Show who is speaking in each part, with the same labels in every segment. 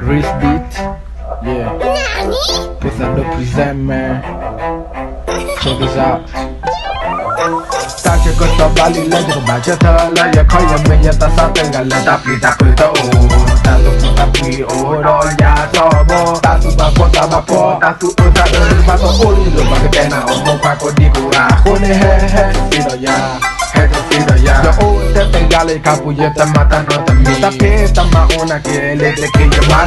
Speaker 1: Rich beat, yeah. This I do present, man. Check this out. Tache koto bali le jo ba chata la ya khoya me ya ta sa tenga la ta pi to ta tu ta pi o ro ya so bo ta tu ba po ta tu o ta ba to o li lo ba ke na o mo pa ko di ko ra ko ne he pi do ya yo o te tenga le kapu ye ta mata no ta mi ta pe ta ma ona ke le ke ya ma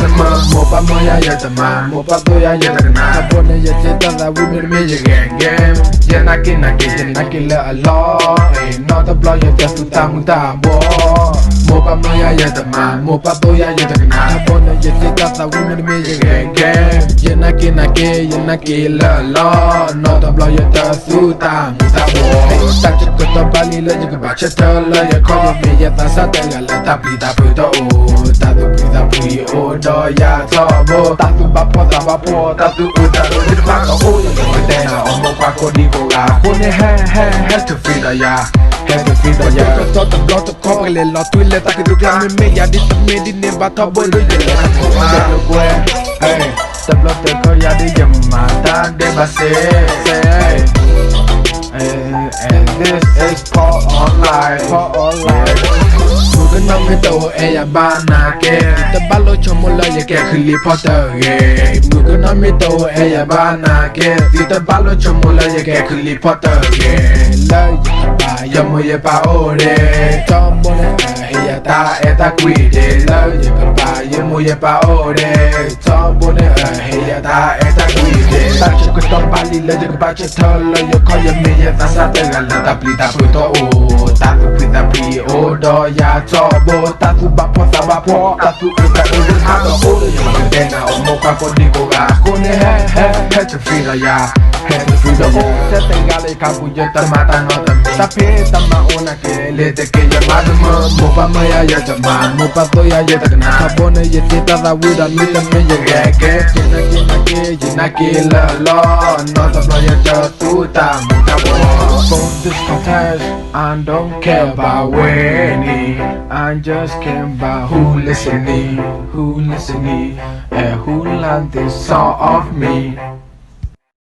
Speaker 1: mo pa mo ya ta ma mo pa to ya ta na ta po ne ye che ta da wi me ye game ye na ke la Allah no ta blow ye just ta mu ta bo mo pa mo ya ta ma mo pa to ya ta na ta po ne ye che ta da wi me ye game ye na ke la Allah no ta blow ye just ta mu ta bo ta che ko ta bali le ye ba che ta la ye ko me ye ta sa ta la ta pi to ta pi o do ya to bo ta tu ba po ta tu o ta ro ni ba ko o ye te na o mo pa ko di ko ga ko ne he to feel da ya to the blood to call le lo tu le ta ke du ga me ya di ne ba to bo le hey the blood to ko ya di ma ta de ba se and this is Paul Online Muga me to ya ba na ke te ba lo chomo la ye ke Harry Potter ye Muga me to ya ba na ke te ba lo chomo la ye ke Harry Potter ye la ye ba ya mo ye pa ore chomo le ya ta eta cuide la ye ba ye mo ye pa ore chomo le ya ta eta cuide ta che ko to bali le ye ba che to la ye ko ye me ye ta sa te ga la ta pli ta to o ta pi o do ya bo ta tu ba po ta tu ta o yo te na o mo pa ko di ko ga ko ne he to feel ya o te tenga le ka bu ye ta mata no ta pe ta ma ona ke le te ke ya ma mo pa ma ya ta ma mo pa to ya ta na ta bo ne ye te ta da wi da mi ta me ye ke na ke la lo no ta ba ya ta tu ta mo ta bo this contest I don't care about winning I just care about who listening and who learned this song of me